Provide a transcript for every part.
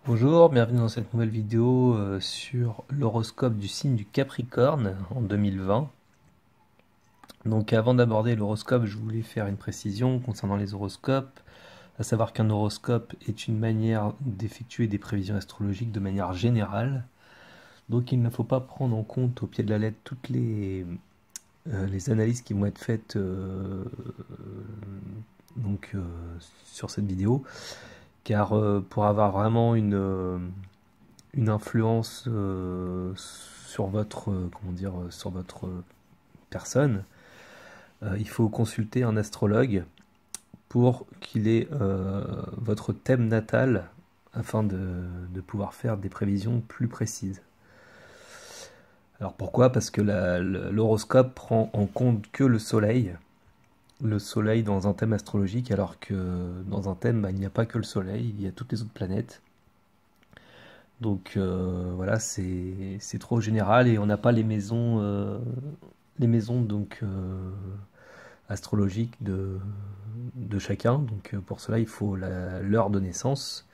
Bonjour, bienvenue dans cette nouvelle vidéo sur l'horoscope du signe du Capricorne en 2020. Donc avant d'aborder l'horoscope, je voulais faire une précision concernant les horoscopes, à savoir qu'un horoscope est une manière d'effectuer des prévisions astrologiques de manière générale. Donc il ne faut pas prendre en compte au pied de la lettre toutes les analyses qui vont être faites sur cette vidéo, car pour avoir vraiment une influence sur votre, sur votre personne, il faut consulter un astrologue pour qu'il ait votre thème natal afin de pouvoir faire des prévisions plus précises. Alors pourquoi? Parce que l'horoscope prend en compte que le soleil dans un thème astrologique, alors que dans un thème, il n'y a pas que le soleil, il y a toutes les autres planètes. Donc voilà, c'est trop général et on n'a pas les maisons donc astrologiques de chacun. Donc pour cela, il faut l'heure de naissance.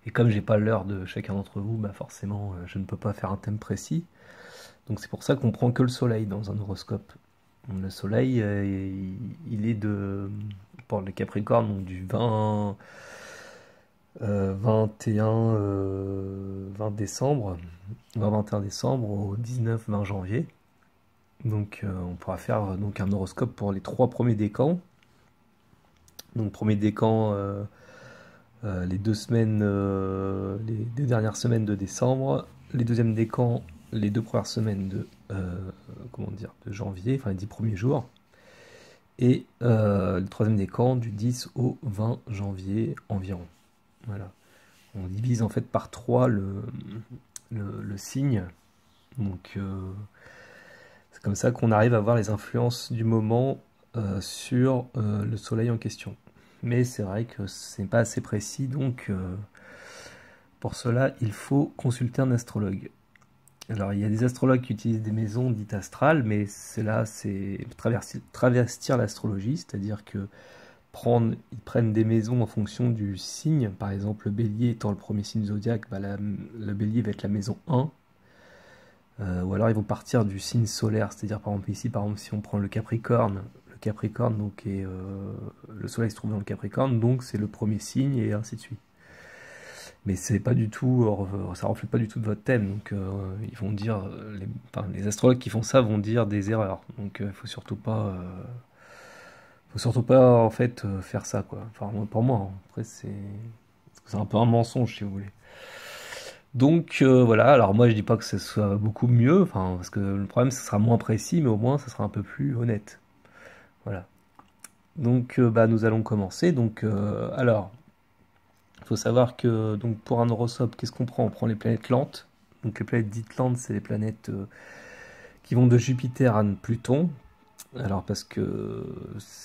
Et comme j'ai pas l'heure de chacun d'entre vous, bah forcément, je ne peux pas faire un thème précis. Donc c'est pour ça qu'on prend que le soleil dans un horoscope. Le soleil, il est pour les Capricornes, donc du 20 décembre, 20-21 décembre au 19-20 janvier. Donc on pourra faire donc un horoscope pour les 3 premiers décans. Donc premier décan, les 2 semaines, les 2 dernières semaines de décembre, les deuxièmes décans, les 2 premières semaines de janvier, enfin les 10 premiers jours, et le troisième décan du 10 au 20 janvier environ. Voilà. On divise en fait par 3 le signe. Donc c'est comme ça qu'on arrive à voir les influences du moment sur le soleil en question. Mais c'est vrai que c'est pas assez précis, donc pour cela il faut consulter un astrologue. Alors il y a des astrologues qui utilisent des maisons dites astrales, mais cela c'est travestir l'astrologie, c'est-à-dire que ils prennent des maisons en fonction du signe. Par exemple, le bélier étant le premier signe zodiaque, le bélier va être la maison 1. Ou alors ils vont partir du signe solaire, c'est-à-dire par exemple ici, si on prend le Capricorne donc le soleil se trouve dans le Capricorne, donc c'est le premier signe et ainsi de suite. Mais c'est pas du tout, ça reflète pas du tout de votre thème, donc ils vont dire, les astrologues qui font ça vont dire des erreurs, donc il faut surtout pas en fait faire ça quoi. Enfin pour moi, hein. Après c'est un peu un mensonge si vous voulez. Donc voilà, alors moi je dis pas que ce soit beaucoup mieux, enfin, parce que le problème ce sera moins précis, mais au moins ça sera un peu plus honnête. Voilà. Donc nous allons commencer. Donc alors, il faut savoir que donc pour un horoscope, qu'est-ce qu'on prend? On prend les planètes lentes. Donc les planètes dites lentes, c'est les planètes qui vont de Jupiter à Pluton. Alors parce que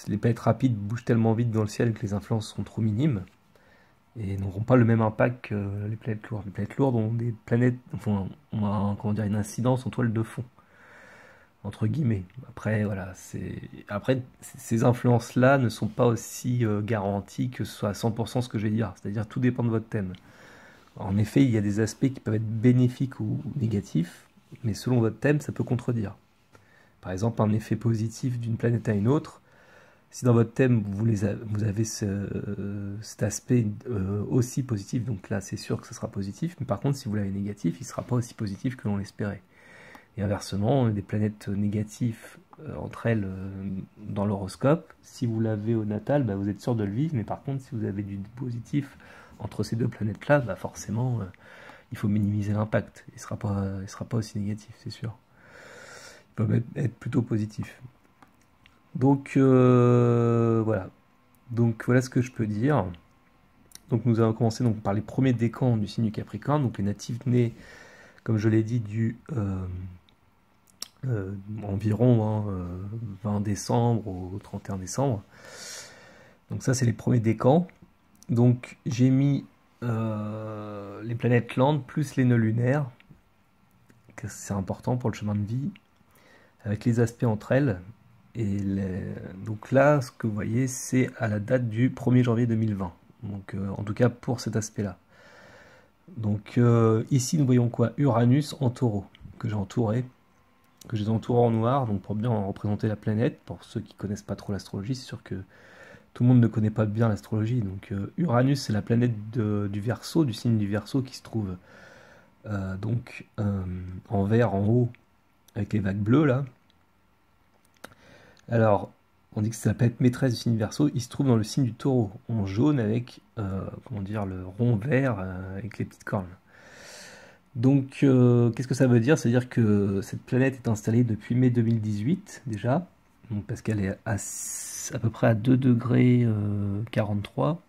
les planètes rapides bougent tellement vite dans le ciel que les influences sont trop minimes et n'auront pas le même impact que les planètes lourdes. Les planètes lourdes ont des planètes, enfin, comment dire, une incidence en toile de fond, entre guillemets. Après, voilà, ces influences-là ne sont pas aussi garanties que ce soit à 100% ce que je vais dire. C'est-à-dire, tout dépend de votre thème. En effet, il y a des aspects qui peuvent être bénéfiques ou négatifs, mais selon votre thème, ça peut contredire. Par exemple, un effet positif d'une planète à une autre, si dans votre thème vous avez cet aspect aussi positif, donc là c'est sûr que ce sera positif, mais par contre si vous l'avez négatif, il ne sera pas aussi positif que l'on l'espérait. Et inversement, des planètes négatives entre elles dans l'horoscope, si vous l'avez au natal, vous êtes sûr de le vivre, mais par contre si vous avez du positif entre ces deux planètes-là, forcément il faut minimiser l'impact. Il ne sera pas aussi négatif, c'est sûr. Il peut être plutôt positif. Donc voilà. Donc voilà ce que je peux dire. Donc nous allons commencer donc par les premiers décans du signe du Capricorne, donc les natifs nés, comme je l'ai dit, du environ 20 décembre au 31 décembre. Donc ça c'est les premiers décans. Donc j'ai mis les planètes lentes plus les nœuds lunaires, c'est important pour le chemin de vie, avec les aspects entre elles. Et donc là, ce que vous voyez, c'est à la date du 1er janvier 2020. Donc en tout cas pour cet aspect-là. Donc ici nous voyons quoi? Uranus en taureau, que j'ai entouré, que j'ai entouré en noir, donc pour bien représenter la planète. Pour ceux qui connaissent pas trop l'astrologie, c'est sûr que tout le monde ne connaît pas bien l'astrologie. Donc Uranus, c'est la planète du Verseau, du signe du Verseau, qui se trouve donc en vert en haut, avec les vagues bleues là. Alors, on dit que c'est la planète maîtresse du signe Verseau. Il se trouve dans le signe du Taureau, en jaune avec, comment dire, le rond vert avec les petites cornes. Donc, qu'est-ce que ça veut dire? C'est-à-dire que cette planète est installée depuis mai 2018 déjà, donc parce qu'elle est à peu près à 2 degrés 43.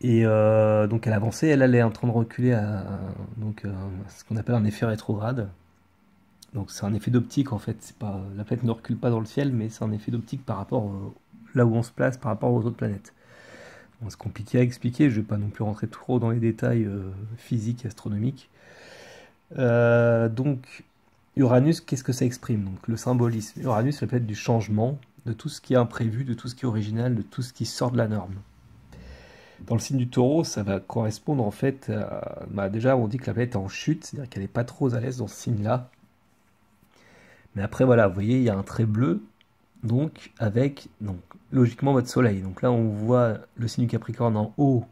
Et donc elle avançait, elle est en train de reculer donc, ce qu'on appelle un effet rétrograde. Donc c'est un effet d'optique en fait. C'est pas, la planète ne recule pas dans le ciel, mais c'est un effet d'optique par rapport là où on se place par rapport aux autres planètes. Bon, c'est compliqué à expliquer, je ne vais pas non plus rentrer trop dans les détails physiques et astronomiques. Donc Uranus, qu'est-ce que ça exprime? Donc le symbolisme. Uranus, ça peut être du changement, de tout ce qui est imprévu, de tout ce qui est original, de tout ce qui sort de la norme. Dans le signe du taureau, ça va correspondre en fait à, bah, déjà on dit que la planète est en chute, c'est-à-dire qu'elle n'est pas trop à l'aise dans ce signe-là. Mais après voilà, vous voyez, il y a un trait bleu, donc avec donc logiquement votre soleil. Donc là on voit le signe du Capricorne en haut,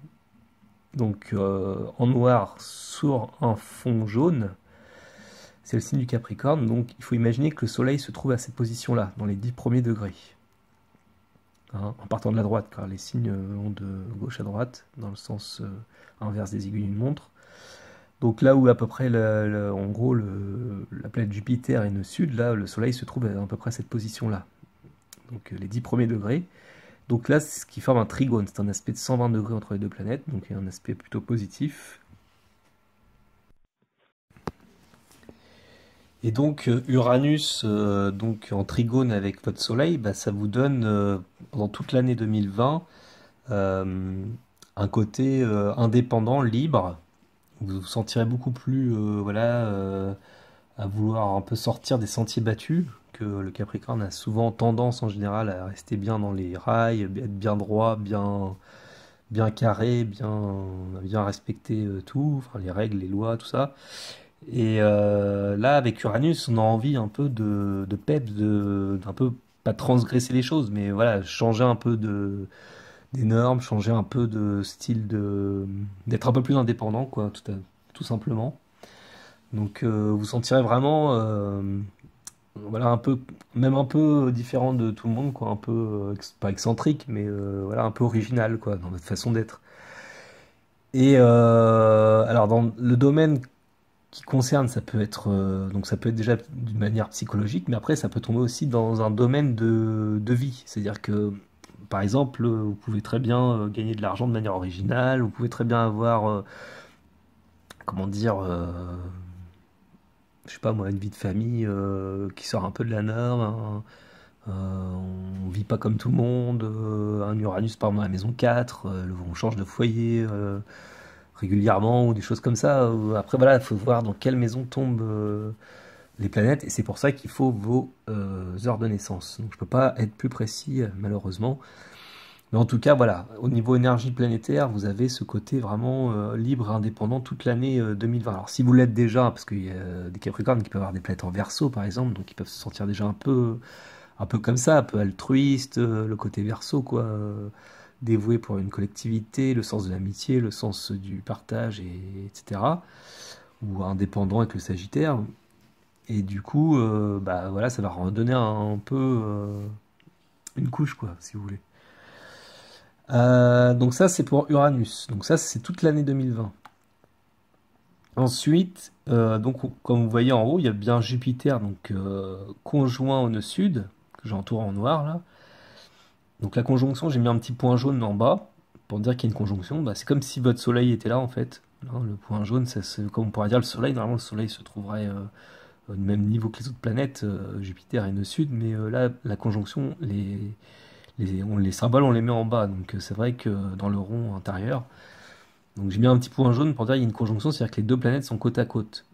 donc en noir sur un fond jaune. C'est le signe du Capricorne, donc il faut imaginer que le soleil se trouve à cette position-là, dans les 10 premiers degrés. Hein, en partant de la droite, car les signes vont de gauche à droite, dans le sens inverse des aiguilles d'une montre. Donc là où à peu près, en gros, la planète Jupiter est au sud, là, le Soleil se trouve à peu près à cette position-là. Donc les 10 premiers degrés. Donc là, c'est ce qui forme un trigone, c'est un aspect de 120 degrés entre les deux planètes, donc un aspect plutôt positif. Et donc Uranus, donc en trigone avec votre Soleil, bah, ça vous donne pendant toute l'année 2020 euh, un côté indépendant, libre. Vous vous sentirez beaucoup plus voilà, à vouloir un peu sortir des sentiers battus, que le Capricorne a souvent tendance en général à rester bien dans les rails, être bien droit, bien carré, bien respecter tout, enfin, les règles, les lois, tout ça. Et là, avec Uranus, on a envie un peu de peps, d'un peu pas transgresser les choses, mais voilà, changer un peu des normes, changer un peu de style d'être un peu plus indépendant, quoi, tout simplement. Donc, vous sentirez vraiment, voilà, un peu, même un peu différent de tout le monde, quoi, un peu, pas excentrique, mais voilà, un peu original, quoi, dans votre façon d'être. Et alors, dans le domaine qui concerne, ça peut être donc ça peut être déjà d'une manière psychologique, mais après ça peut tomber aussi dans un domaine de vie. C'est-à-dire que par exemple, vous pouvez très bien gagner de l'argent de manière originale, vous pouvez très bien avoir comment dire je sais pas moi, une vie de famille qui sort un peu de la norme, hein. On vit pas comme tout le monde, un Uranus par exemple dans la maison 4, on change de foyer régulièrement ou des choses comme ça. Après, voilà, il faut voir dans quelle maison tombent les planètes et c'est pour ça qu'il faut vos heures de naissance. Donc, je peux pas être plus précis, malheureusement. Mais en tout cas, voilà, au niveau énergie planétaire, vous avez ce côté vraiment libre et indépendant toute l'année 2020. Alors, si vous l'êtes déjà, parce qu'il y a des Capricornes qui peuvent avoir des planètes en Verseau, par exemple, donc ils peuvent se sentir déjà un peu comme ça, un peu altruiste, le côté Verseau, quoi. Dévoué pour une collectivité, le sens de l'amitié, le sens du partage, etc. Ou indépendant avec le Sagittaire. Et du coup, bah voilà, ça va redonner un peu une couche, quoi, si vous voulez. Donc ça, c'est pour Uranus. Donc ça, c'est toute l'année 2020. Ensuite, donc comme vous voyez en haut, il y a bien Jupiter, donc conjoint au nœud sud, que j'entoure en noir là. Donc la conjonction, j'ai mis un petit point jaune en bas pour dire qu'il y a une conjonction. Bah, c'est comme si votre soleil était là en fait. Hein, le point jaune, c'est comme on pourrait dire le soleil. Normalement, le soleil se trouverait au même niveau que les autres planètes, Jupiter et nœud sud. Mais là, la conjonction, les symboles, on les met en bas. Donc c'est vrai que dans le rond intérieur. Donc j'ai mis un petit point jaune pour dire qu'il y a une conjonction, c'est-à-dire que les deux planètes sont côte à côte.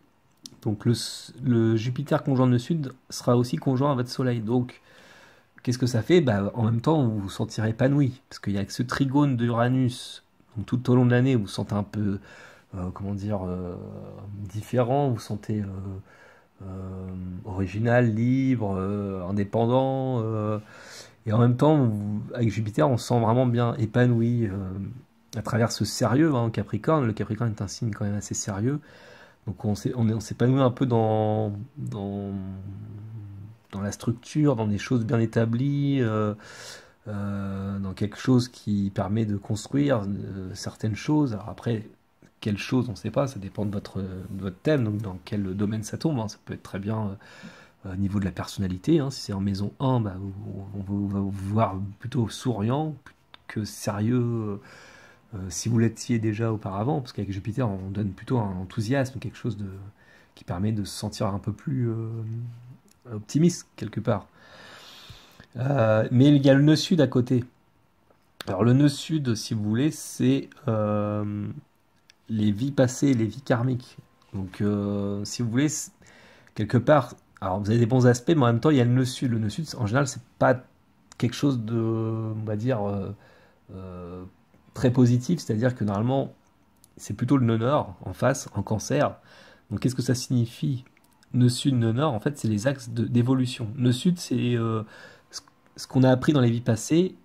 Donc le Jupiter conjoint nœud sud sera aussi conjoint à votre soleil. Donc qu'est-ce que ça fait? Bah, en même temps, vous vous sentirez épanoui, parce qu'il y a que ce trigone d'Uranus, donc tout au long de l'année, vous vous sentez un peu comment dire, différent, vous vous sentez original, libre, indépendant, et en même temps, avec Jupiter, on se sent vraiment bien épanoui à travers ce sérieux, hein, Capricorne. Le Capricorne est un signe quand même assez sérieux. Donc on s'épanouit un peu dans la structure, dans des choses bien établies, dans quelque chose qui permet de construire certaines choses. Alors après, quelles choses, on ne sait pas, ça dépend de votre thème, donc dans quel domaine ça tombe, hein. Ça peut être très bien au niveau de la personnalité, hein. Si c'est en maison 1, bah, va vous voir plutôt souriant que sérieux, si vous l'étiez déjà auparavant, parce qu'avec Jupiter, on donne plutôt un enthousiasme, quelque chose qui permet de se sentir un peu plus optimiste quelque part. Mais il y a le nœud sud à côté. Alors le nœud sud, si vous voulez, c'est les vies passées, les vies karmiques. Donc si vous voulez, quelque part, alors vous avez des bons aspects, mais en même temps, il y a le nœud sud. Le nœud sud, en général, c'est pas quelque chose de, on va dire, euh, très positif, c'est-à-dire que normalement, c'est plutôt le nœud nord en face, en cancer. Donc qu'est-ce que ça signifie? Nœud sud, nœud nord, en fait, c'est les axes d'évolution. Nœud sud, c'est ce ce qu'on a appris dans les vies passées,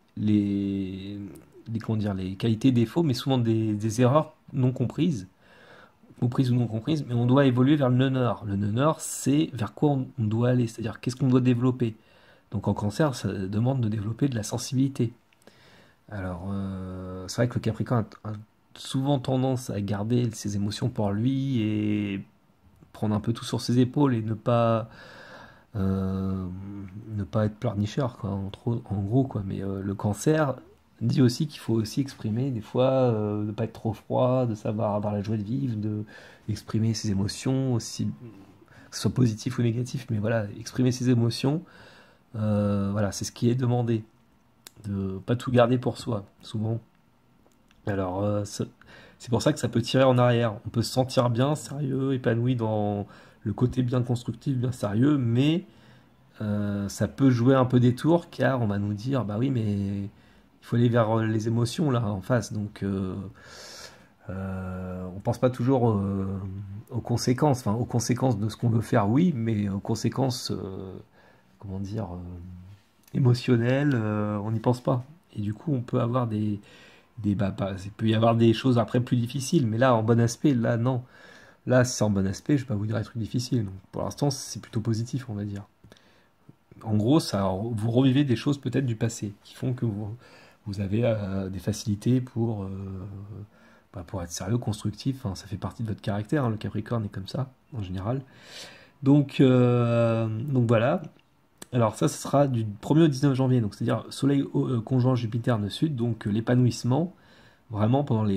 comment dire, les qualités, défauts, mais souvent des erreurs non comprises, comprises ou non comprises, mais on doit évoluer vers le nœud nord. Le nœud nord, c'est vers quoi on doit aller, c'est-à-dire qu'est-ce qu'on doit développer. Donc en cancer, ça demande de développer de la sensibilité. Alors, c'est vrai que le Capricorne a souvent tendance à garder ses émotions pour lui et prendre un peu tout sur ses épaules et euh, ne pas être pleurnicheur, quoi, en gros, quoi. Mais le cancer dit aussi qu'il faut aussi exprimer, des fois, ne pas être trop froid, de savoir avoir la joie de vivre, de exprimer ses émotions, aussi, que ce soit positif ou négatif, mais voilà, exprimer ses émotions, voilà, c'est ce qui est demandé, de pas tout garder pour soi, souvent. Alors, c'est pour ça que ça peut tirer en arrière. On peut se sentir bien, sérieux, épanoui dans le côté bien constructif, bien sérieux, mais ça peut jouer un peu des tours car on va nous dire, bah oui, mais il faut aller vers les émotions là en face. Donc, on pense pas toujours aux conséquences. Enfin, aux conséquences de ce qu'on veut faire, oui, mais aux conséquences, comment dire, émotionnelles, on n'y pense pas. Et du coup, on peut avoir il peut y avoir des choses après plus difficiles, mais là, en bon aspect, là, non. Là, si c'est en bon aspect, je vais pas vous dire des trucs difficiles. Donc, pour l'instant, c'est plutôt positif, on va dire. En gros, vous revivez des choses peut-être du passé qui font que vous avez des facilités pour être sérieux, constructif. Enfin, ça fait partie de votre caractère, hein. Le Capricorne est comme ça, en général. Donc voilà. Alors ça, ce sera du 1er au 19 janvier, donc c'est-à-dire Soleil conjoint Jupiter nœud sud, donc l'épanouissement, vraiment pendant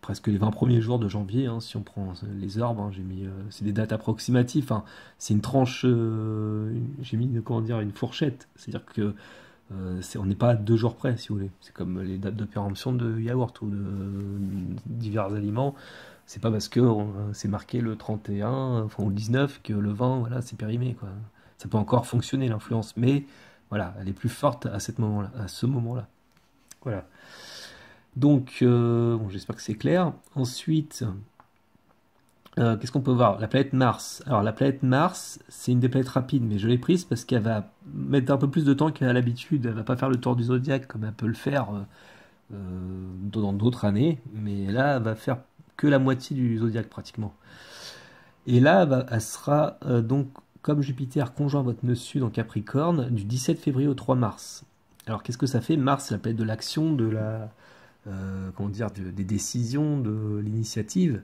presque les 20 premiers jours de janvier, hein, si on prend les orbes, hein, c'est des dates approximatives, hein, c'est une tranche, j'ai mis comment dire, une fourchette, c'est-à-dire que on n'est pas à 2 jours près, si vous voulez. C'est comme les dates de péremption de yaourt ou de divers aliments. C'est pas parce que c'est marqué le 31, enfin, ou le 19 que le 20, voilà, c'est périmé, quoi. Ça peut encore fonctionner l'influence, mais voilà, elle est plus forte à ce moment-là. Voilà. Donc, bon, j'espère que c'est clair. Ensuite, qu'est-ce qu'on peut voir? La planète Mars. Alors, la planète Mars, c'est une des planètes rapides, mais je l'ai prise parce qu'elle va mettre un peu plus de temps qu'à l'habitude. Elle va pas faire le tour du zodiaque comme elle peut le faire dans d'autres années, mais là, elle va faire que la moitié du zodiaque pratiquement. Et là, elle sera donc comme Jupiter conjoint votre nœud sud en Capricorne du 17 février au 3 mars. Alors, qu'est-ce que ça fait? Mars, c'est la planète de l'action, comment dire, des décisions, de l'initiative.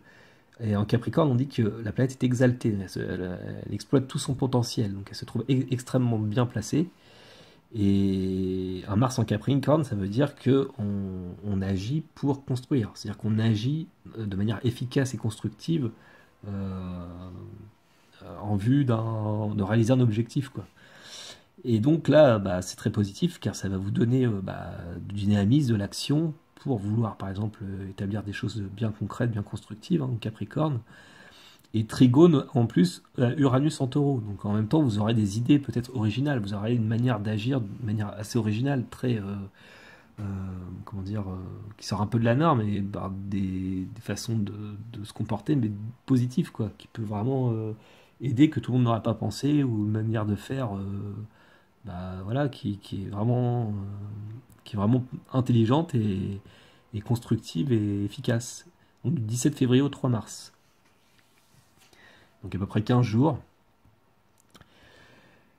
Et en Capricorne, on dit que la planète est exaltée, elle exploite tout son potentiel, donc elle se trouve extrêmement bien placée. Et un Mars en Capricorne, ça veut dire que on agit pour construire, c'est-à-dire qu'on agit de manière efficace et constructive euh, en vue de réaliser un objectif, quoi. Et donc là, bah, c'est très positif car ça va vous donner du dynamisme, de l'action pour vouloir, par exemple, établir des choses bien concrètes, bien constructives, hein, en Capricorne. Et Trigone, en plus, Uranus en Taureau. Donc en même temps, vous aurez des idées peut-être originales, vous aurez une manière d'agir, de manière assez originale, très euh, comment dire, qui sort un peu de la norme et par des façons de se comporter, mais positives, quoi, qui peut vraiment aider que tout le monde n'aurait pas pensé, ou une manière de faire, bah, voilà, qui est vraiment intelligente et constructive et efficace. Donc du 17 février au 3 mars. Donc à peu près 15 jours.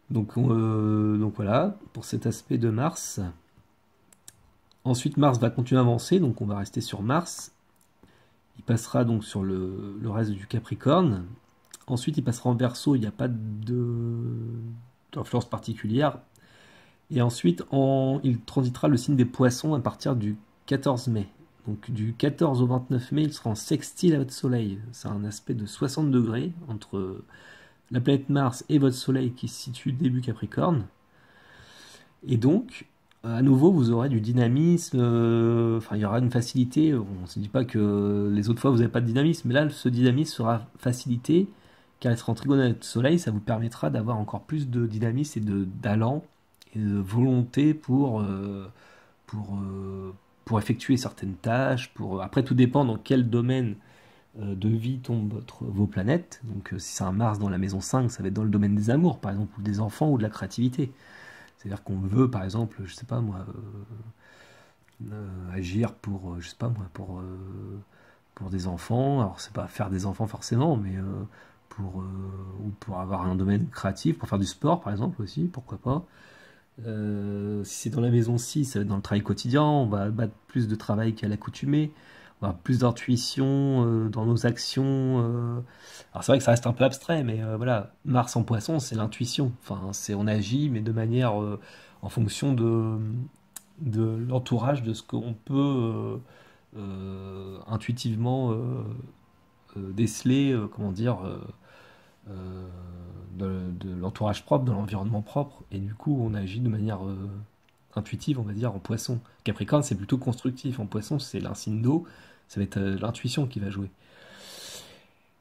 Donc voilà, pour cet aspect de Mars. Ensuite, Mars va continuer à avancer, donc on va rester sur Mars. Il passera donc sur le reste du Capricorne. Ensuite, il passera en Verseau, il n'y a pas d'influence particulière. Et ensuite, il transitera le signe des Poissons à partir du 14 mai. Donc du 14 au 29 mai, il sera en sextile à votre Soleil. C'est un aspect de 60 degrés entre la planète Mars et votre Soleil qui se situe début Capricorne. Et donc, à nouveau, vous aurez du dynamisme, enfin, il y aura une facilité. On ne se dit pas que les autres fois, vous n'avez pas de dynamisme, mais là, ce dynamisme sera facilité, car être en trigone avec le Soleil, ça vous permettra d'avoir encore plus de dynamisme et d'allant et de volonté pour, euh, pour effectuer certaines tâches. Après, tout dépend dans quel domaine de vie tombent vos planètes. Donc, si c'est un Mars dans la maison 5, ça va être dans le domaine des amours, par exemple, ou des enfants, ou de la créativité. C'est-à-dire qu'on veut, par exemple, je sais pas moi, agir pour, je sais pas moi, pour des enfants. Alors, c'est pas faire des enfants forcément, mais ou pour avoir un domaine créatif, pour faire du sport, par exemple, aussi, pourquoi pas. Si c'est dans la maison 6, ça va être dans le travail quotidien, on va battre plus de travail qu'à l'accoutumée, on va avoir plus d'intuition dans nos actions. Alors c'est vrai que ça reste un peu abstrait, mais voilà, Mars en Poisson, c'est l'intuition. Enfin, on agit, mais de manière en fonction de l'entourage, de ce qu'on peut intuitivement déceler, comment dire, euh, de l'entourage propre, de l'environnement propre, et du coup on agit de manière intuitive, on va dire, en Poisson. Capricorne, c'est plutôt constructif. En Poisson, c'est l'insigne d'eau, ça va être l'intuition qui va jouer.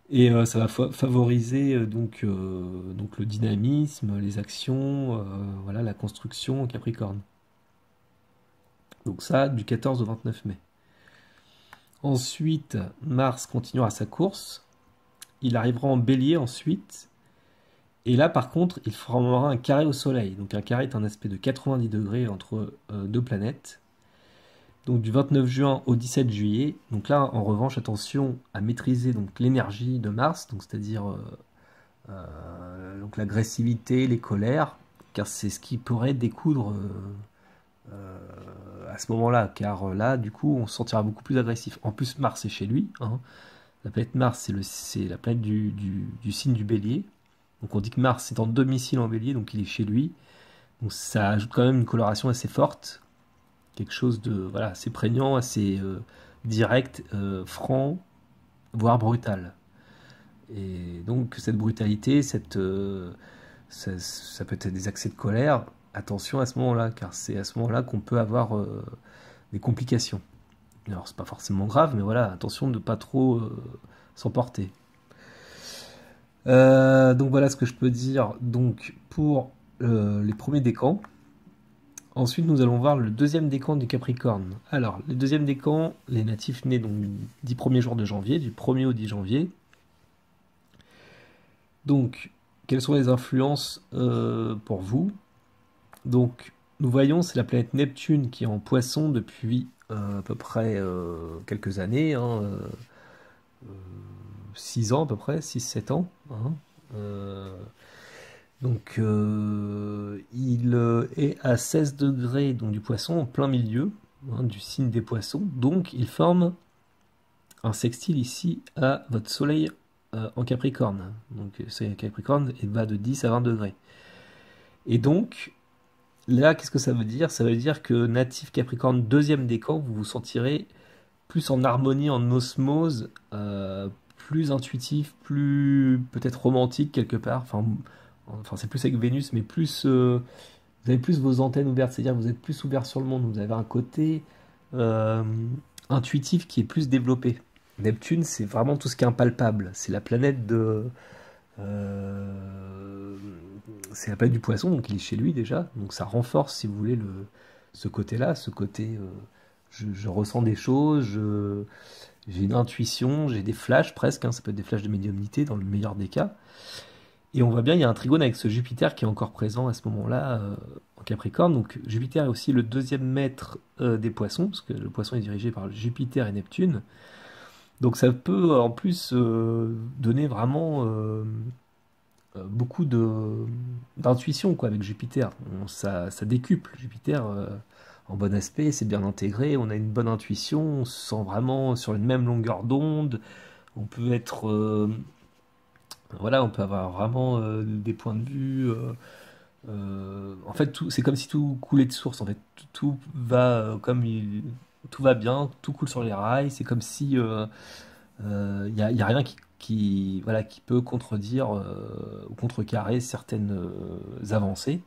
Et ça va favoriser donc le dynamisme, les actions, voilà, la construction en Capricorne. Donc ça, du 14 au 29 mai. Ensuite, Mars continuera sa course. Il arrivera en Bélier ensuite. Et là, par contre, il formera un carré au Soleil. Donc un carré est un aspect de 90 degrés entre deux planètes. Donc du 29 juin au 17 juillet. Donc là, en revanche, attention à maîtriser donc l'énergie de Mars, donc c'est-à-dire donc l'agressivité, les colères, car c'est ce qui pourrait découdre à ce moment-là. Car là, du coup, on se sentira beaucoup plus agressif. En plus, Mars est chez lui, hein. La planète Mars, c'est la planète du signe du Bélier. Donc on dit que Mars est en domicile en Bélier, donc il est chez lui. Donc ça ajoute quand même une coloration assez forte, quelque chose de voilà, assez prégnant, assez direct, franc, voire brutal. Et donc cette brutalité, ça peut être des accès de colère. Attention à ce moment-là, car c'est à ce moment-là qu'on peut avoir des complications. Alors c'est pas forcément grave, mais voilà, attention de ne pas trop s'emporter. Donc voilà ce que je peux dire donc pour les premiers décans. Ensuite, nous allons voir le deuxième décan du Capricorne. Alors, les deuxièmes décans, les natifs nés donc 10 premiers jours de janvier, du 1er au 10 janvier. Donc, quelles sont les influences pour vous? Donc, nous voyons, c'est la planète Neptune qui est en Poisson depuis à peu près quelques années, hein, 6 ans à peu près, 6-7 ans. Hein. Donc il est à 16 degrés donc, du Poisson, en plein milieu hein, du signe des Poissons. Donc il forme un sextile ici à votre Soleil en Capricorne. Donc c'est Capricorne et va de 10 à 20 degrés. Et donc là, qu'est-ce que ça veut dire? Ça veut dire que natif Capricorne deuxième décan, vous vous sentirez plus en harmonie, en osmose, plus intuitif, plus peut-être romantique quelque part. Enfin c'est plus avec Vénus, mais plus vous avez plus vos antennes ouvertes, c'est-à-dire que vous êtes plus ouvert sur le monde. Vous avez un côté euh, intuitif qui est plus développé. Neptune, c'est vraiment tout ce qui est impalpable. C'est la planète c'est la planète du Poisson, donc il est chez lui déjà. Donc ça renforce, si vous voulez, ce côté-là, ce côté je ressens des choses, j'ai une intuition, j'ai des flashs presque, hein, ça peut être des flashs de médiumnité dans le meilleur des cas. Et on voit bien, il y a un trigone avec ce Jupiter qui est encore présent à ce moment-là en Capricorne. Donc Jupiter est aussi le deuxième maître des poissons, parce que le poisson est dirigé par Jupiter et Neptune. Donc ça peut en plus donner vraiment beaucoup d'intuition quoi avec Jupiter. Ça décuple Jupiter en bon aspect, c'est bien intégré, on a une bonne intuition, on se sent vraiment sur une même longueur d'onde, on peut être voilà, on peut avoir vraiment des points de vue. En fait, c'est comme si tout coulait de source. En fait, tout va tout va bien, tout coule sur les rails. C'est comme si y a rien voilà, qui peut contredire ou contrecarrer certaines avancées.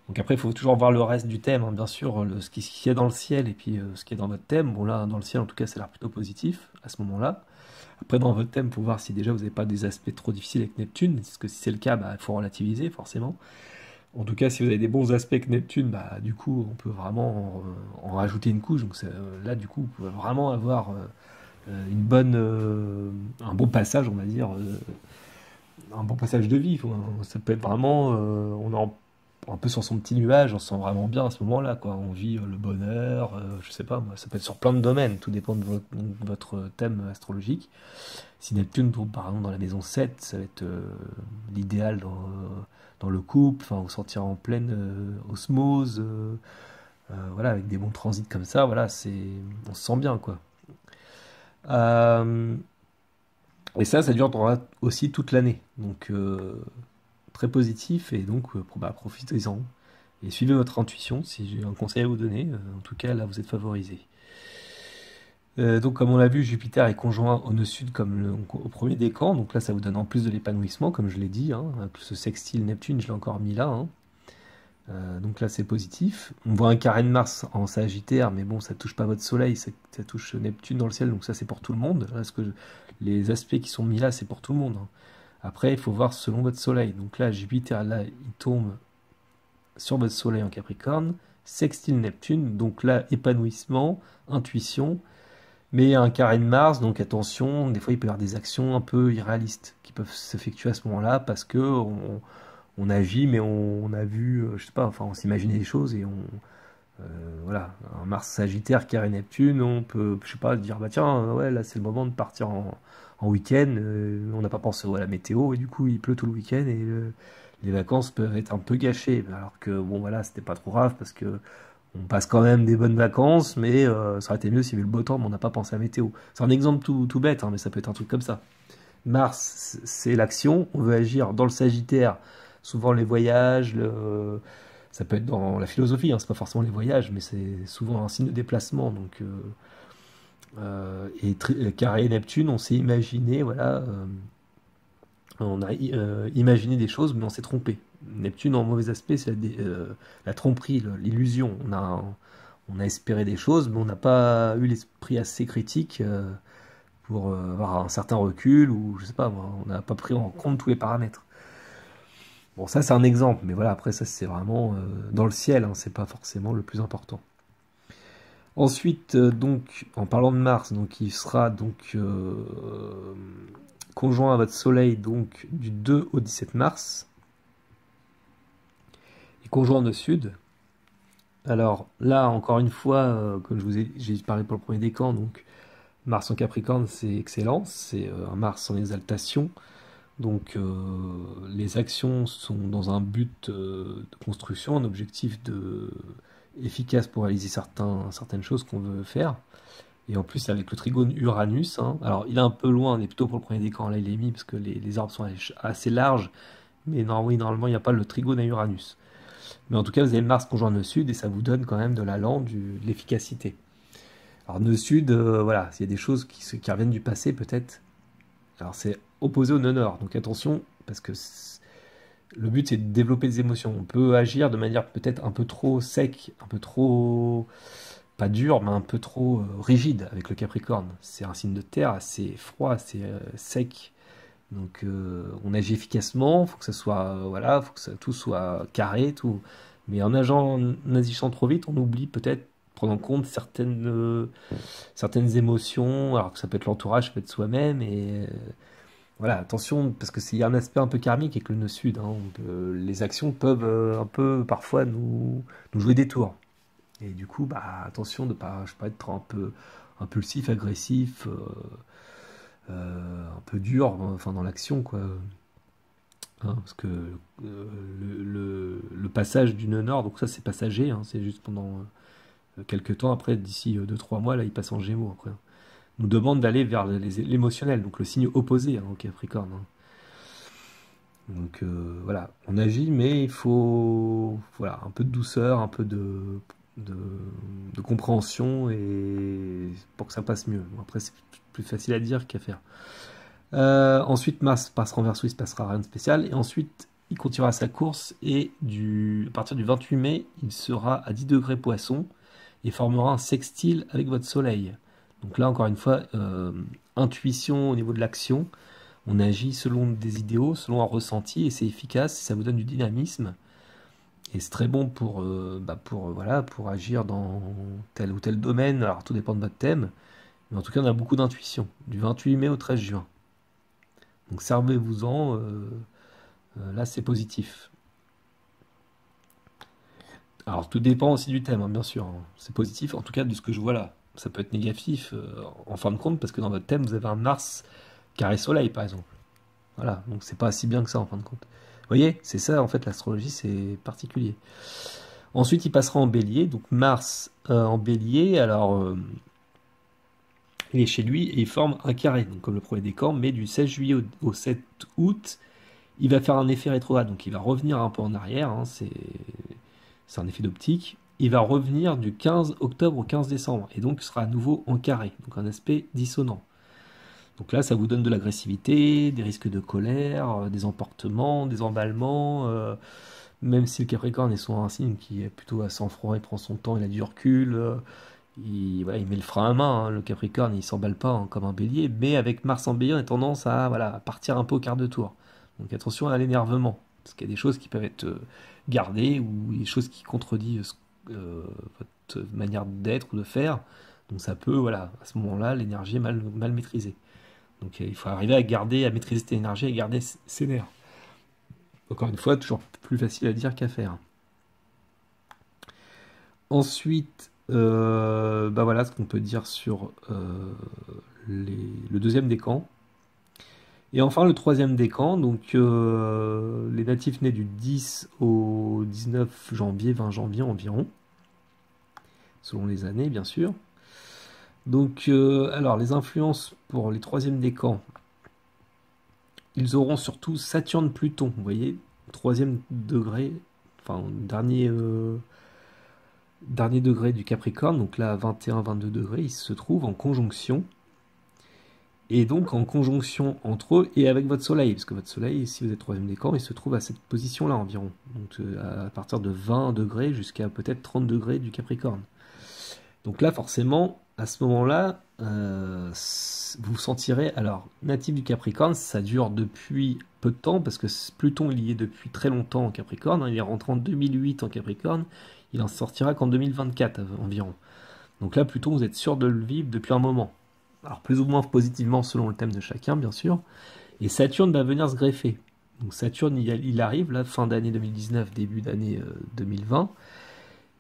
Donc après, il faut toujours voir le reste du thème, hein, bien sûr, ce qu'il y a dans le ciel et puis ce qui est dans votre thème. Bon là, dans le ciel, en tout cas, ça a l'air plutôt positif à ce moment-là. Après, dans votre thème, il faut voir si déjà vous n'avez pas des aspects trop difficiles avec Neptune, parce que si c'est le cas, bah, il faut relativiser forcément. En tout cas, si vous avez des bons aspects avec Neptune, bah, du coup, on peut vraiment en rajouter une couche. Donc là, du coup, vous pouvez vraiment avoir un bon passage, on va dire, un bon passage de vie. Ça peut être vraiment, on est un peu sur son petit nuage, on se sent vraiment bien à ce moment-là, quoi. On vit le bonheur, je sais pas, moi, ça peut être sur plein de domaines, tout dépend de votre thème astrologique. Si Neptune tombe par exemple dans la maison 7, ça va être l'idéal dans le couple, enfin, vous sentir en pleine osmose, voilà, avec des bons transits comme ça, voilà, on se sent bien, quoi. Euh, et ça durera aussi toute l'année, donc très positif, et donc bah, profitez-en. Et suivez votre intuition, si j'ai un conseil à vous donner, en tout cas là vous êtes favorisé. Donc comme on l'a vu, Jupiter est conjoint au nœud sud comme au premier décan, donc là ça vous donne en plus de l'épanouissement, comme je l'ai dit, hein, ce sextile Neptune, je l'ai encore mis là, hein. Donc là c'est positif. On voit un carré de Mars en Sagittaire, mais bon ça touche pas votre Soleil, ça touche Neptune dans le ciel, donc ça c'est pour tout le monde. Là, les aspects qui sont mis là c'est pour tout le monde, hein. Après il faut voir selon votre Soleil. Donc là Jupiter là il tombe sur votre Soleil en Capricorne, sextile Neptune, donc là épanouissement, intuition. Mais un carré de Mars, donc attention, des fois il peut y avoir des actions un peu irréalistes qui peuvent s'effectuer à ce moment-là parce que on agit, mais on a vu, je sais pas, enfin on s'imaginait des choses et voilà, un Mars Sagittaire, carré Neptune, on peut, je sais pas, dire bah tiens, ouais là c'est le moment de partir en week-end, on n'a pas pensé à la météo et du coup il pleut tout le week-end et les vacances peuvent être un peu gâchées, alors que bon voilà c'était pas trop grave parce que on passe quand même des bonnes vacances, mais ça aurait été mieux s'il y avait le beau temps, mais on n'a pas pensé à la météo. C'est un exemple tout bête, hein, mais ça peut être un truc comme ça. Mars, c'est l'action, on veut agir dans le Sagittaire, souvent les voyages, ça peut être dans la philosophie, hein, c'est pas forcément les voyages, mais c'est souvent un signe de déplacement. Donc, carré Neptune, on s'est imaginé, voilà, on a imaginé des choses, mais on s'est trompé. Neptune, en mauvais aspect, c'est la tromperie, l'illusion. On a espéré des choses, mais on n'a pas eu l'esprit assez critique pour avoir un certain recul, ou je sais pas, on n'a pas pris en compte tous les paramètres. Bon, ça c'est un exemple, mais voilà, après ça c'est vraiment dans le ciel, hein, c'est pas forcément le plus important. Ensuite, donc, en parlant de Mars, donc il sera donc conjoint à votre Soleil donc du 2 au 17 mars et conjoint au sud. Alors là, encore une fois, comme j'ai parlé pour le premier décan, donc Mars en Capricorne, c'est excellent, c'est un Mars en exaltation. Donc les actions sont dans un but de construction, un objectif efficace pour réaliser certaines choses qu'on veut faire. Et en plus, avec le trigone Uranus, hein. Alors il est un peu loin, on est plutôt pour le premier décan, là il est mis parce que les arbres sont assez larges, mais oui, normalement il n'y a pas le trigone à Uranus. Mais en tout cas, vous avez Mars conjoint nœud sud et ça vous donne quand même de l'allant, de l'efficacité. Alors nœud sud, voilà, il y a des choses qui reviennent du passé peut-être. Alors c'est opposé au nœud nord, donc attention, parce que le but c'est de développer des émotions. On peut agir de manière peut-être un peu trop sec, un peu trop, pas dur, mais un peu trop rigide avec le Capricorne. C'est un signe de terre assez froid, assez sec. Donc on agit efficacement, faut que ça soit voilà, faut que tout soit carré, tout. Mais en agissant trop vite, on oublie peut-être prendre en compte certaines émotions, alors que ça peut être l'entourage, ça peut être soi-même, et voilà, attention, parce que s'il y a un aspect un peu karmique avec le nœud sud, hein, les actions peuvent un peu parfois nous jouer des tours. Et du coup, bah, attention de pas, je sais pas, être un peu impulsif, agressif, un peu dur, enfin dans l'action, quoi. Hein, parce que le passage du nœud nord, donc ça c'est passager, hein, c'est juste pendant quelques temps, après, d'ici 2-3 mois, là il passe en Gémeaux après. Nous demande d'aller vers l'émotionnel, donc le signe opposé, hein, au Capricorne. Hein. Donc voilà, on agit, mais il faut voilà, un peu de douceur, un peu de, de compréhension et pour que ça passe mieux. Bon, après, c'est plus facile à dire qu'à faire. Ensuite, Mars passera en Verseau, il se passera rien de spécial. Et ensuite, il continuera sa course et à partir du 28 mai, il sera à 10 degrés Poisson et formera un sextile avec votre Soleil. Donc là, encore une fois, intuition au niveau de l'action. On agit selon des idéaux, selon un ressenti, et c'est efficace, ça vous donne du dynamisme. Et c'est très bon voilà, pour agir dans tel ou tel domaine. Alors tout dépend de votre thème, mais en tout cas on a beaucoup d'intuition, du 28 mai au 13 juin. Donc servez-vous-en, là c'est positif. Alors tout dépend aussi du thème, hein, bien sûr. Hein. C'est positif, en tout cas de ce que je vois là. Ça peut être négatif en fin de compte, parce que dans votre thème vous avez un Mars carré Soleil par exemple. Voilà, donc c'est pas si bien que ça en fin de compte. Vous voyez, c'est ça en fait l'astrologie, c'est particulier. Ensuite, il passera en bélier, donc Mars en bélier, alors il est chez lui et il forme un carré, donc comme le premier décan, mais du 16 juillet au 7 août, il va faire un effet rétrograde, donc il va revenir un peu en arrière, hein, c'est un effet d'optique. Il va revenir du 15 octobre au 15 décembre, et donc il sera à nouveau en carré, donc un aspect dissonant. Donc là, ça vous donne de l'agressivité, des risques de colère, des emportements, des emballements. Même si le Capricorne est souvent un signe qui est plutôt à sang-froid, il prend son temps, il a du recul, voilà, il met le frein à main. Hein. Le Capricorne, il s'emballe pas hein, comme un bélier, mais avec Mars en bélier, on a tendance à, voilà, à partir un peu au quart de tour. Donc attention à l'énervement, parce qu'il y a des choses qui peuvent être gardées ou des choses qui contredisent votre manière d'être ou de faire. Donc ça peut, voilà, à ce moment-là, l'énergie est mal maîtrisée. Donc il faut arriver à garder, à maîtriser cette énergie et garder ses nerfs. Encore une fois, toujours plus facile à dire qu'à faire. Ensuite, bah voilà ce qu'on peut dire sur le deuxième décan. Et enfin le troisième décan, donc les natifs nés du 10 au 19 janvier, 20 janvier environ, selon les années bien sûr. Donc alors les influences pour les troisièmes décans, ils auront surtout Saturne-Pluton, vous voyez, troisième degré, enfin dernier degré du Capricorne, donc là 21-22 degrés, ils se trouvent en conjonction, et donc en conjonction entre eux et avec votre Soleil, parce que votre Soleil, si vous êtes troisième décan, il se trouve à cette position-là environ, donc à partir de 20 degrés jusqu'à peut-être 30 degrés du Capricorne. Donc là forcément, à ce moment-là, vous sentirez, alors natif du Capricorne, ça dure depuis peu de temps, parce que Pluton il y est depuis très longtemps en Capricorne, hein, il est rentré en 2008 en Capricorne, il en sortira qu'en 2024 environ. Donc là, Pluton, vous êtes sûr de le vivre depuis un moment. Alors plus ou moins positivement selon le thème de chacun, bien sûr. Et Saturne va venir se greffer. Donc Saturne, il arrive, là, fin d'année 2019, début d'année 2020.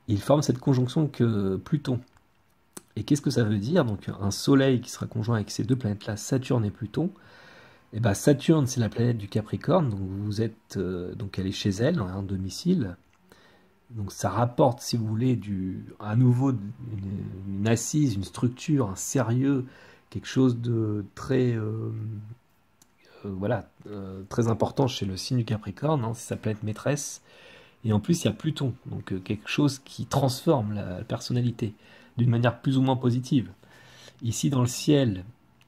Il forme cette conjonction que Pluton. Et qu'est-ce que ça veut dire? Donc un Soleil qui sera conjoint avec ces deux planètes-là, Saturne et Pluton. Et bien Saturne, c'est la planète du Capricorne, donc vous êtes, donc elle est chez elle, un domicile. Donc ça rapporte, si vous voulez, à nouveau une assise, une structure, un sérieux, quelque chose de très, voilà, très important chez le signe du Capricorne, hein, c'est sa planète maîtresse. Et en plus, il y a Pluton, donc quelque chose qui transforme la personnalité d'une manière plus ou moins positive. Ici, dans le ciel,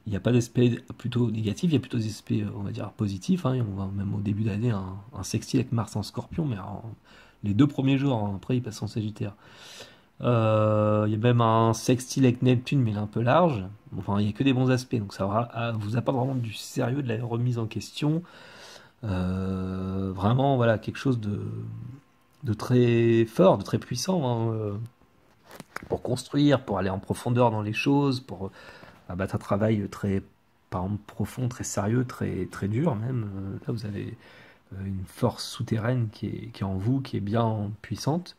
il n'y a pas d'aspect plutôt négatif, il y a plutôt des aspects, on va dire, positifs. Hein, et on voit même au début d'année un sextile avec Mars en Scorpion, mais les 2 premiers jours, hein, après il passe en Sagittaire. Il y a même un sextile avec Neptune, mais il est un peu large. Enfin, il n'y a que des bons aspects, donc ça vous apporte vraiment du sérieux, de la remise en question. Vraiment, voilà, quelque chose de très fort, de très puissant, hein, pour construire, pour aller en profondeur dans les choses, pour abattre un travail très, par exemple, profond, très sérieux, très, très dur même. Là, vous avez une force souterraine qui est en vous, qui est bien puissante.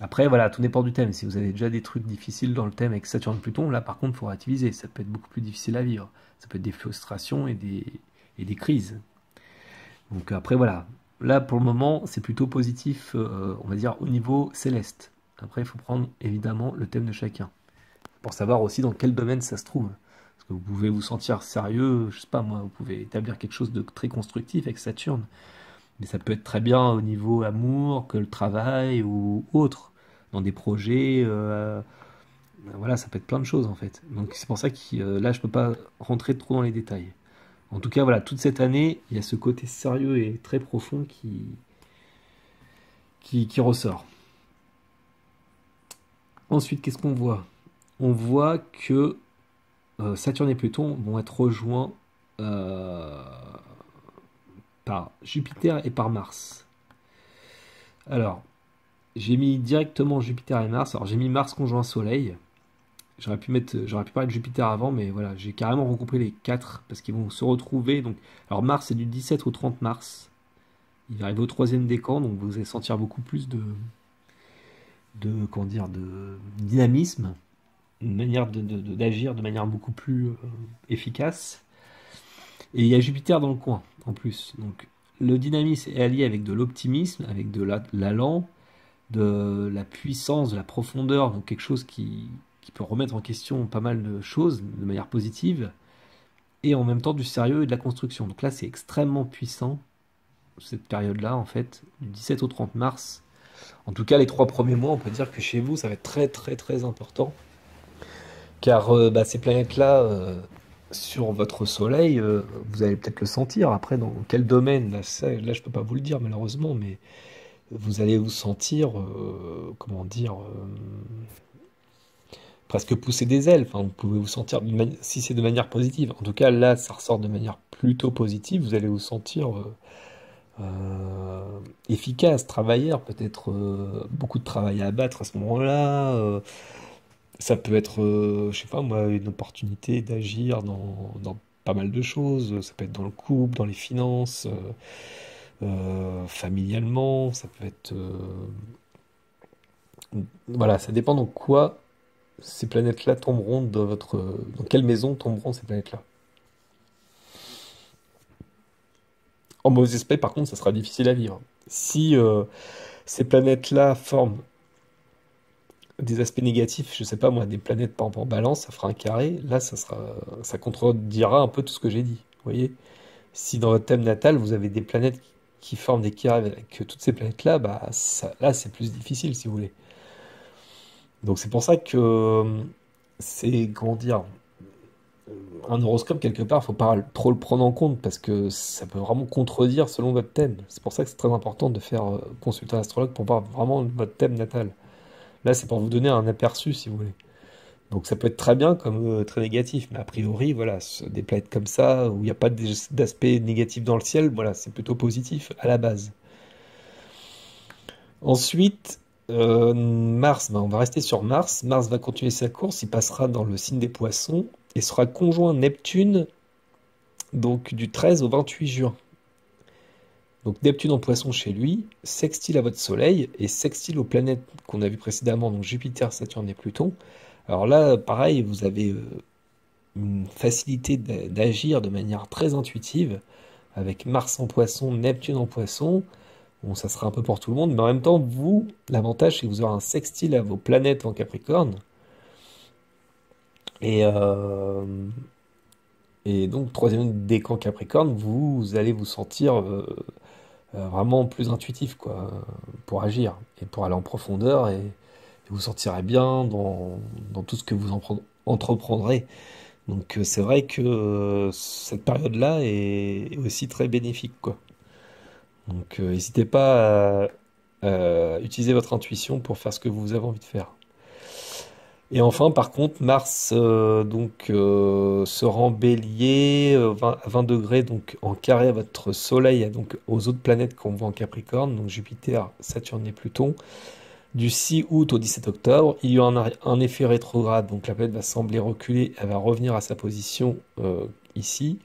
Après, voilà, tout dépend du thème. Si vous avez déjà des trucs difficiles dans le thème avec Saturne-Pluton, là, par contre, il faut relativiser. Ça peut être beaucoup plus difficile à vivre. Ça peut être des frustrations et des crises. Donc après, voilà. Là, pour le moment, c'est plutôt positif, on va dire, au niveau céleste. Après, il faut prendre, évidemment, le thème de chacun. Pour savoir aussi dans quel domaine ça se trouve. Parce que vous pouvez vous sentir sérieux, je sais pas moi, vous pouvez établir quelque chose de très constructif avec Saturne. Mais ça peut être très bien au niveau amour, que le travail ou autre. Dans des projets, voilà, ça peut être plein de choses en fait. Donc c'est pour ça que là, je peux pas rentrer trop dans les détails. En tout cas, voilà, toute cette année, il y a ce côté sérieux et très profond qui ressort. Ensuite, qu'est-ce qu'on voit? On voit que Saturne et Pluton vont être rejoints euh, par Jupiter et par Mars. Alors, j'ai mis directement Jupiter et Mars. Alors, j'ai mis Mars conjoint Soleil. J'aurais pu parler de Jupiter avant, mais voilà, j'ai carrément regroupé les quatre parce qu'ils vont se retrouver. Donc, alors Mars c'est du 17 au 30 mars. Il va arriver au troisième décan, donc vous allez sentir beaucoup plus comment dire, de dynamisme, une manière d'agir de manière beaucoup plus efficace. Et il y a Jupiter dans le coin, en plus. Donc, le dynamisme est allié avec de l'optimisme, avec de l'allant, de la puissance, de la profondeur, donc quelque chose qui peut remettre en question pas mal de choses de manière positive, et en même temps du sérieux et de la construction. Donc là, c'est extrêmement puissant, cette période-là, en fait, du 17 au 30 mars. En tout cas, les 3 premiers mois, on peut dire que chez vous, ça va être très très très important, car ces planètes-là, sur votre Soleil, vous allez peut-être le sentir. Après, dans quel domaine, là je peux pas vous le dire malheureusement, mais vous allez vous sentir, comment dire, presque pousser des ailes. Enfin, vous pouvez vous sentir, si c'est de manière positive. En tout cas, là, ça ressort de manière plutôt positive. Vous allez vous sentir efficace, travailleur, peut-être beaucoup de travail à abattre à ce moment-là. Ça peut être, je sais pas moi, une opportunité d'agir dans pas mal de choses. Ça peut être dans le couple, dans les finances, familialement. Ça peut être, voilà, ça dépend dans quoi ces planètes-là tomberont dans quelle maison tomberont ces planètes-là. En mauvais aspect, par contre, ça sera difficile à vivre. Si ces planètes-là forment des aspects négatifs, je sais pas moi, des planètes par exemple en balance, ça fera un carré, là ça contredira un peu tout ce que j'ai dit. Vous voyez? Si dans votre thème natal, vous avez des planètes qui forment des carrés avec toutes ces planètes-là, bah là c'est plus difficile si vous voulez. Donc c'est pour ça que c'est, comment dire, un horoscope quelque part, faut pas trop le prendre en compte parce que ça peut vraiment contredire selon votre thème. C'est pour ça que c'est très important de faire consulter un astrologue pour voir vraiment votre thème natal. Là, c'est pour vous donner un aperçu si vous voulez. Donc ça peut être très bien comme très négatif, mais a priori, voilà, des planètes comme ça où il n'y a pas d'aspect négatif dans le ciel, voilà, c'est plutôt positif à la base. Ensuite, Mars, ben, on va rester sur Mars. Mars va continuer sa course, il passera dans le signe des Poissons et sera conjoint Neptune donc du 13 au 28 juin. Donc Neptune en Poisson chez lui, sextile à votre Soleil et sextile aux planètes qu'on a vues précédemment, donc Jupiter, Saturne et Pluton. Alors là, pareil, vous avez une facilité d'agir de manière très intuitive avec Mars en Poisson, Neptune en Poisson. Bon, ça sera un peu pour tout le monde, mais en même temps, vous, l'avantage, c'est que vous aurez un sextile à vos planètes en Capricorne. Et, euh, et donc, troisième décan Capricorne, vous allez vous sentir vraiment plus intuitif, quoi, pour agir et pour aller en profondeur et vous sentirez bien dans tout ce que vous entreprendrez. Donc, c'est vrai que cette période-là est aussi très bénéfique, quoi. Donc, n'hésitez pas à utiliser votre intuition pour faire ce que vous avez envie de faire. Et enfin, par contre, Mars se rend Bélier 20 à 20 degrés donc en carré à votre Soleil et donc aux autres planètes qu'on voit en Capricorne, donc Jupiter, Saturne et Pluton. Du 6 août au 17 octobre, il y a un effet rétrograde, donc la planète va sembler reculer, elle va revenir à sa position ici,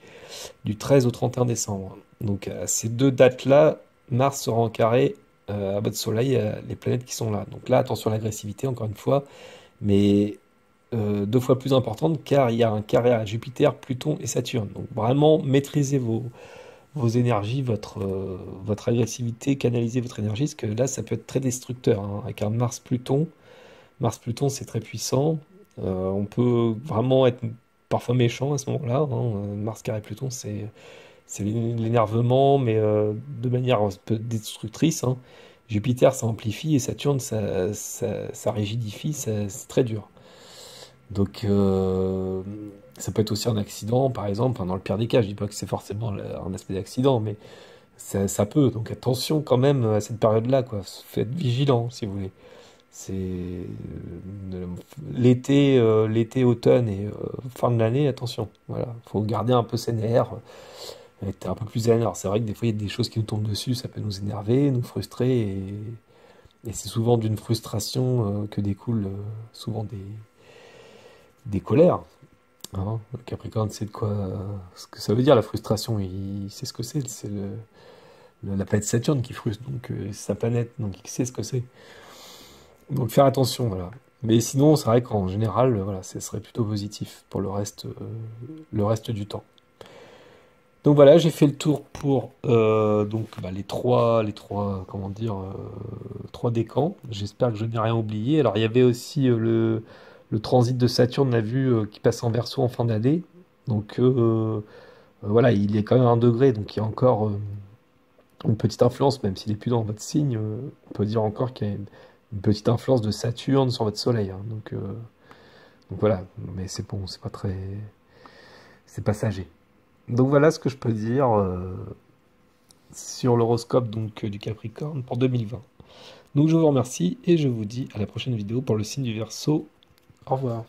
du 13 au 31 décembre. Donc à ces deux dates-là, Mars sera en carré à votre Soleil, les planètes qui sont là. Donc là, attention à l'agressivité, encore une fois, mais deux fois plus importante car il y a un carré à Jupiter, Pluton et Saturne. Donc vraiment maîtrisez vos énergies, votre agressivité, canalisez votre énergie, parce que là ça peut être très destructeur, hein, avec un Mars-Pluton. Mars-Pluton c'est très puissant. On peut vraiment être parfois méchant à ce moment-là, hein. Mars carré Pluton c'est l'énervement, mais de manière un peu destructrice, hein. Jupiter ça amplifie et Saturne ça rigidifie, c'est très dur. Donc, ça peut être aussi un accident, par exemple, enfin, dans le pire des cas, je dis pas que c'est forcément un aspect d'accident, mais ça peut. Donc, attention quand même à cette période-là, quoi. Faites vigilant, si vous voulez. C'est l'été, automne et fin de l'année, attention. Voilà, faut garder un peu ses nerfs, être un peu plus zen. Alors, c'est vrai que des fois, il y a des choses qui nous tombent dessus, ça peut nous énerver, nous frustrer, et c'est souvent d'une frustration que découlent souvent des colères. Hein. Le Capricorne, c'est de quoi, ce que ça veut dire la frustration. Il sait ce que c'est la planète Saturne qui frustre, donc c'est sa planète, donc il sait ce que c'est. Donc faire attention, voilà. Mais sinon, c'est vrai qu'en général, voilà, ce serait plutôt positif pour le reste du temps. Donc voilà, j'ai fait le tour pour donc bah, comment dire, trois décans. J'espère que je n'ai rien oublié. Alors il y avait aussi le transit de Saturne, on a vu, qui passe en Verseau en fin d'année. Donc voilà, il est quand même 1 degré, donc il y a encore une petite influence, même s'il est plus dans votre signe. On peut dire encore qu'il y a une petite influence de Saturne sur votre Soleil, hein. Donc voilà, mais c'est bon, c'est passager. Donc voilà ce que je peux dire sur l'horoscope du Capricorne pour 2020. Donc je vous remercie et je vous dis à la prochaine vidéo pour le signe du Verseau. Au revoir.